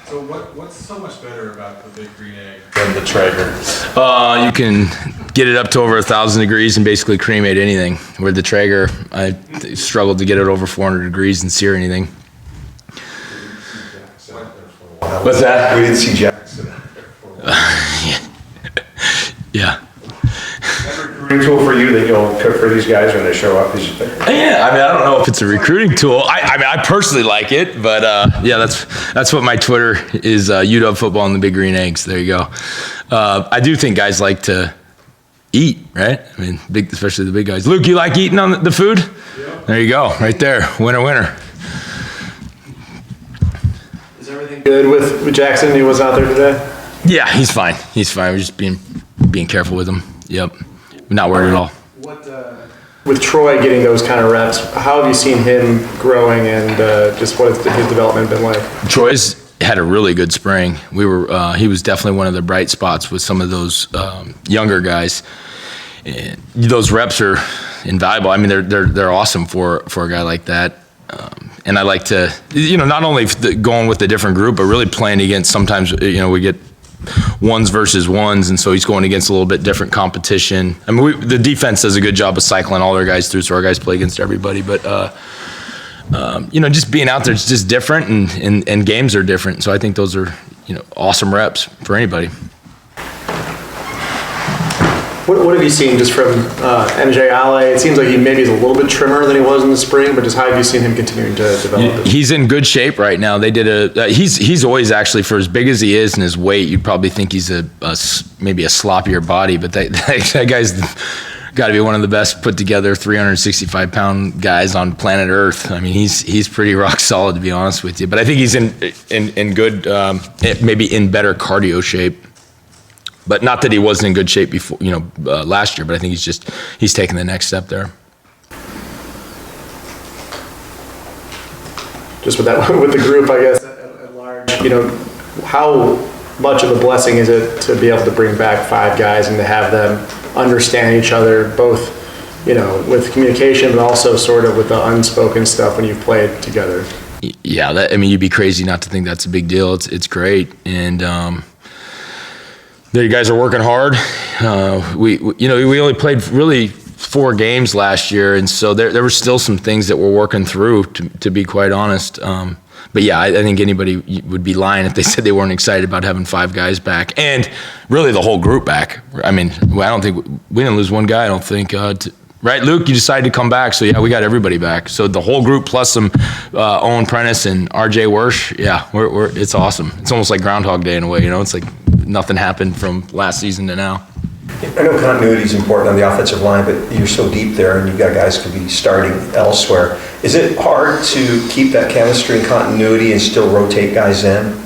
So what's so much better about the Big Green Egg than the Traeger? You can get it up to over 1,000 degrees and basically cremate anything. With the Traeger, I struggled to get it over 400 degrees and sear anything. What's that? We didn't see Jackson. Yeah. Recruiting tool for you that you'll cook for these guys when they show up? Yeah, I mean, I don't know if it's a recruiting tool. I mean, I personally like it, but yeah, that's what my Twitter is, UW football and the Big Green Eggs. There you go. I do think guys like to eat, right? I mean, especially the big guys. Luke, you like eating on the food? Yeah. There you go, right there, winner, winner. Is everything good with Jackson? He was out there today? Yeah, he's fine. He's fine. We're just being careful with him. Yep. Not worried at all. With Troy getting those kind of reps, how have you seen him growing, and just what has his development been like? Troy's had a really good spring. He was definitely one of the bright spots with some of those younger guys. And those reps are invaluable. I mean, they're awesome for a guy like that. And I like to, not only going with a different group, but really playing against. Sometimes, we get ones versus ones, and so he's going against a little bit different competition. I mean, the defense does a good job of cycling all their guys through, so our guys play against everybody. But just being out there is just different, and games are different. So I think those are awesome reps for anybody. What have you seen just from MJ Ale? It seems like he maybe is a little bit trimmer than he was in the spring, but just how have you seen him continuing to develop? He's in good shape right now. They did he's always actually, for as big as he is and his weight, you'd probably think he's maybe a sloppier body, but that guy's got to be one of the best put together 365-pound guys on planet Earth. I mean, he's pretty rock solid, to be honest with you. But I think he's in good, maybe in better cardio shape. But not that he wasn't in good shape before, last year. But I think he's taking the next step there. Just with the group, I guess at large, how much of a blessing is it to be able to bring back 5 guys and to have them understand each other, both, with communication, but also sort of with the unspoken stuff when you've played together? Yeah, you'd be crazy not to think that's a big deal. It's great, and. You guys are working hard. We only played really 4 games last year, and so there were still some things that we're working through, to be quite honest. But yeah, I think anybody would be lying if they said they weren't excited about having 5 guys back, and really the whole group back. I mean, I don't think we didn't lose one guy. I don't think. Right, Luke? You decided to come back, so yeah, we got everybody back. So the whole group plus some Owen Prentice and R.J. Wersch. Yeah, it's awesome. It's almost like Groundhog Day in a way. It's like nothing happened from last season to now. I know continuity is important on the offensive line, but you're so deep there, and you've got guys who could be starting elsewhere. Is it hard to keep that chemistry and continuity and still rotate guys in?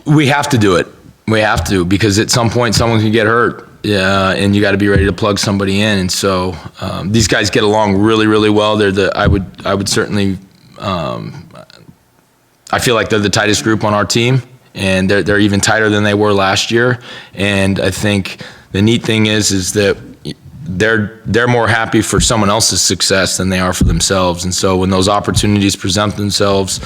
We have to do it. We have to, because at some point someone can get hurt. Yeah, and you got to be ready to plug somebody in, and so these guys get along really, really well. I would certainly, I feel like they're the tightest group on our team, and they're even tighter than they were last year. And I think the neat thing is that they're more happy for someone else's success than they are for themselves. And so when those opportunities present themselves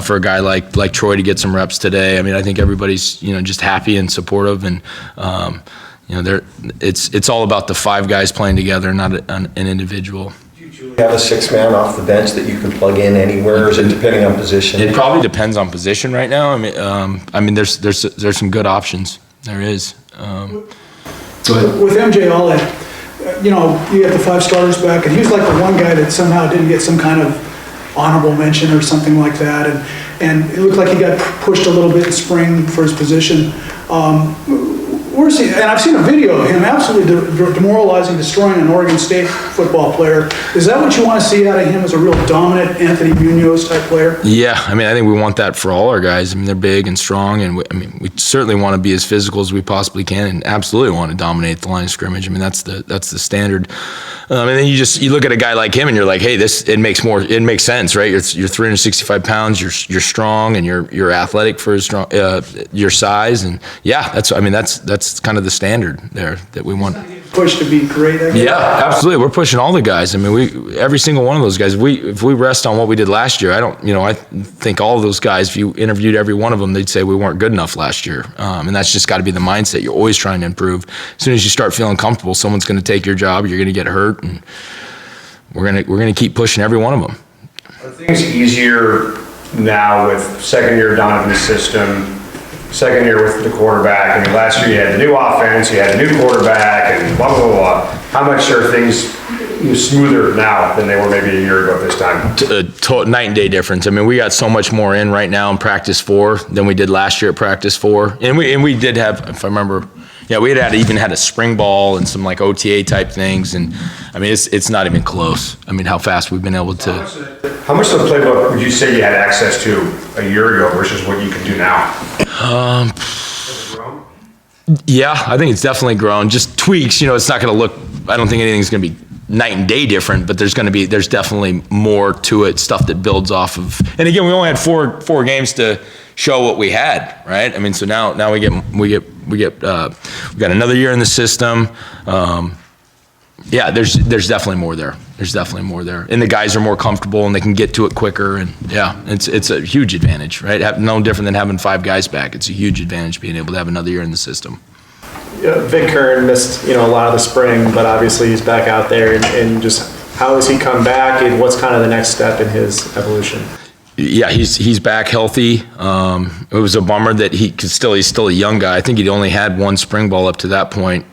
for a guy like Troy to get some reps today, I mean, I think everybody's just happy and supportive, and. It's all about the 5 guys playing together, not an individual. Do you have a 6-man off the bench that you can plug in anywhere, or is it depending on position? It probably depends on position right now. I mean, there's some good options. There is. Go ahead. With MJ Ale, you have the 5 starters back, and he was like the one guy that somehow didn't get some kind of honorable mention or something like that, and it looked like he got pushed a little bit in spring for his position. And I've seen a video of him absolutely demoralizing, destroying an Oregon State football player. Is that what you want to see out of him, as a real dominant Anthony Munoz type player? Yeah, I mean, I think we want that for all our guys. I mean, they're big and strong, and we certainly want to be as physical as we possibly can, and absolutely want to dominate the line of scrimmage. I mean, that's the standard. And then you look at a guy like him, and you're like, hey, it makes sense, right? You're 365 pounds, you're strong, and you're athletic for your size, and yeah, that's kind of the standard there that we want. push to be great, I guess. Yeah, absolutely. We're pushing all the guys. I mean, every single one of those guys. If we rest on what we did last year, I think all of those guys, if you interviewed every one of them, they'd say we weren't good enough last year. And that's just got to be the mindset. You're always trying to improve. As soon as you start feeling comfortable, someone's going to take your job. You're going to get hurt, and we're going to keep pushing every one of them. Are things easier now with second year down in the system? Second year with the quarterback, I mean, last year you had the new offense, you had a new quarterback, and blah, blah, blah. How much are things smoother now than they were maybe a year ago at this time? Night and day difference. I mean, we got so much more in right now in practice 4 than we did last year at practice 4. And we did have, if I remember, we even had a spring ball and some like OTA type things. And I mean, it's not even close. I mean, how fast we've been able to. How much of the playbook would you say you had access to a year ago versus what you can do now? Yeah, I think it's definitely grown. Just tweaks, it's not going to look, I don't think anything's going to be night and day different, but there's definitely more to it, stuff that builds off of. And again, we only had four games to show what we had, right? I mean, so now we got another year in the system. Yeah, there's definitely more there. There's definitely more there, and the guys are more comfortable and they can get to it quicker. And yeah, it's a huge advantage, right? No different than having 5 guys back. It's a huge advantage being able to have another year in the system. Vic Kern missed, a lot of the spring, but obviously he's back out there. And just how has he come back, and what's kind of the next step in his evolution? Yeah, he's back healthy. It was a bummer that he's still a young guy. I think he'd only had 1 spring ball up to that point.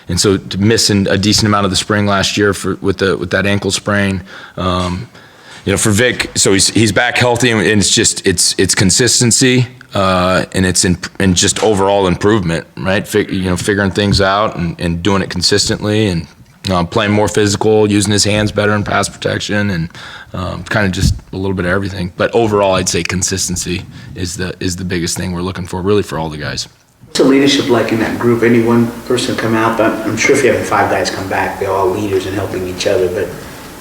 And so to missing a decent amount of the spring last year with that ankle sprain, for Vic, so he's back healthy, and it's consistency, and it's in just overall improvement, right? Figuring things out and doing it consistently, and playing more physical, using his hands better in pass protection, and kind of just a little bit of everything. But overall, I'd say consistency is the biggest thing we're looking for, really, for all the guys. What's the leadership like in that group? Any one person come out? But I'm sure if you have 5 guys come back, they're all leaders and helping each other. But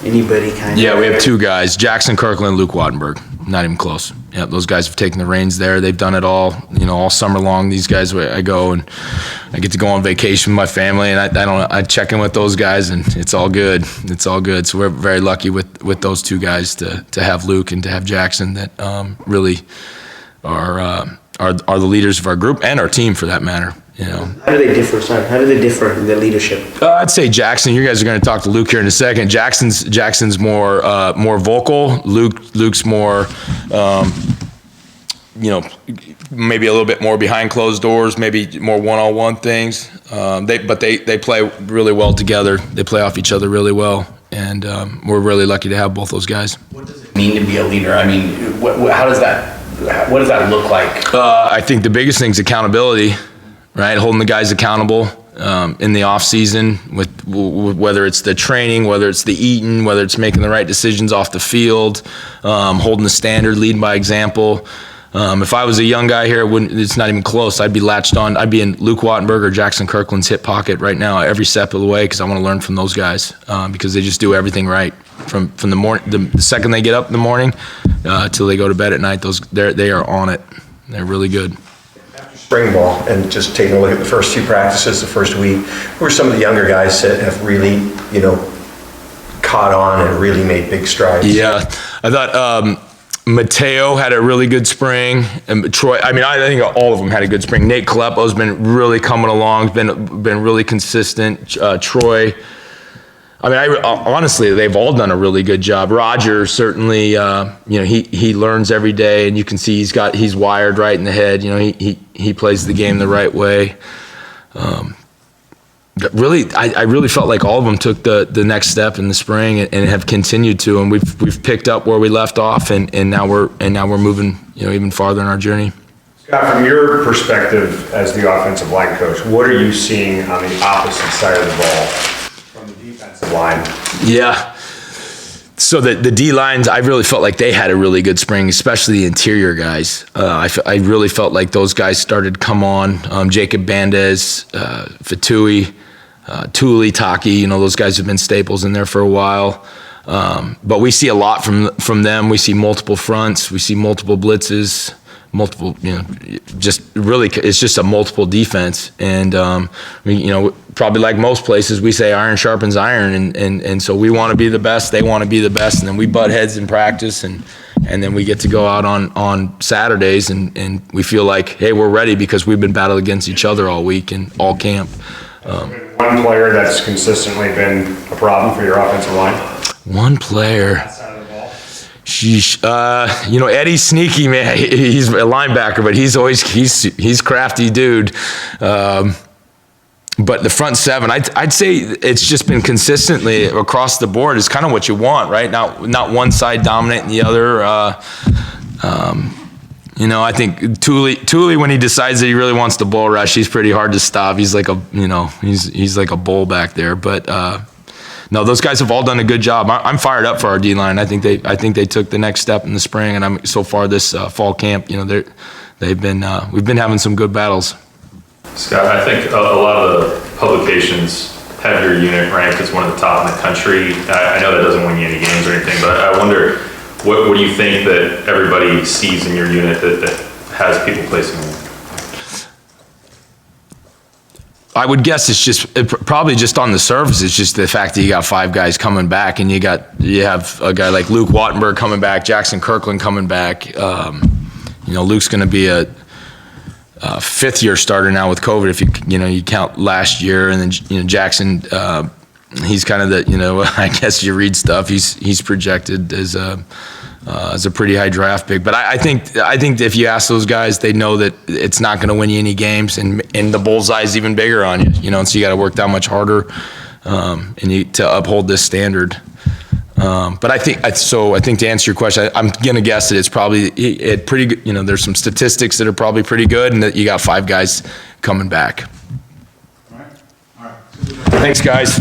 anybody kind of? Yeah, we have 2 guys: Jackson Kirkland, Luke Wattenberg. Not even close. Yeah, those guys have taken the reins there. They've done it all. All summer long. These guys, I go and I get to go on vacation with my family, and I check in with those guys, and it's all good. It's all good. So we're very lucky with those 2 guys to have Luke and to have Jackson that really are the leaders of our group and our team, for that matter. How do they differ? Sorry, how do they differ in their leadership? I'd say Jackson. You guys are going to talk to Luke here in a second. Jackson's more vocal. Luke's more, maybe a little bit more behind closed doors, maybe more one-on-one things. They play really well together. They play off each other really well, and we're really lucky to have both those guys. What does it mean to be a leader? I mean, what does that look like? I think the biggest thing is accountability, right? Holding the guys accountable in the off season, with whether it's the training, whether it's the eating, whether it's making the right decisions off the field, holding the standard, leading by example. If I was a young guy here, it's not even close. I'd be latched on. I'd be in Luke Wattenberg or Jackson Kirkland's hip pocket right now every step of the way, because I want to learn from those guys, because they just do everything right from the morning, the second they get up in the morning till they go to bed at night. They are on it. They're really good. Spring ball, and just taking a look at the first 2 practices, the first week, who are some of the younger guys that have really, caught on and really made big strides? Yeah, I thought Mateo had a really good spring, and Troy. I think all of them had a good spring. Nate Kalepo's been really coming along, been really consistent. Troy. Honestly, they've all done a really good job. Roger certainly, he learns every day, and you can see he's wired right in the head. He plays the game the right way. Really, I really felt like all of them took the next step in the spring and have continued to, and we've picked up where we left off, and now we're moving even farther in our journey. Scott, from your perspective as the offensive line coach, what are you seeing on the opposite side of the ball? Defensive line. Yeah. So the D lines, I really felt like they had a really good spring, especially the interior guys. I really felt like those guys started to come on. Jacob Bandez, Fatui, Thule, Taki, those guys have been staples in there for a while. But we see a lot from them. We see multiple fronts. We see multiple blitzes. multiple, just really, it's just a multiple defense. And, probably like most places, we say iron sharpens iron. And so we want to be the best, they want to be the best. And then we butt heads in practice, and then we get to go out on Saturdays and we feel like, hey, we're ready because we've been battling against each other all week and all camp. One player that's consistently been a problem for your offensive line? One player. Sheesh. Eddie's sneaky, man. He's a linebacker, but he's crafty dude. But the front seven, I'd say it's just been consistently across the board is kind of what you want, right? Not one side dominating the other. I think Thule, when he decides that he really wants to bull rush, he's pretty hard to stop. He's like he's like a bull back there. But no, those guys have all done a good job. I'm fired up for our D-line. I think they took the next step in the spring, and so far this fall camp, we've been having some good battles. Scott, I think a lot of the publications have your unit ranked as one of the top in the country. I know that doesn't win you any games or anything, but I wonder, what do you think that everybody sees in your unit that has people placing you? I would guess probably just on the surface, it's just the fact that you got 5 guys coming back, and you have a guy like Luke Wattenberg coming back, Jackson Kirkland coming back. Luke's going to be a 5th-year starter now with COVID, if you count last year, and then Jackson, he's kind of the I guess you read stuff. He's projected as a pretty high draft pick, but I think if you ask those guys, they know that it's not going to win you any games, and the bullseye is even bigger on you. And so you got to work that much harder, to uphold this standard. But I think to answer your question, I'm gonna guess that it's probably pretty good. There's some statistics that are probably pretty good, and that you got 5 guys coming back. All right. Thanks, guys.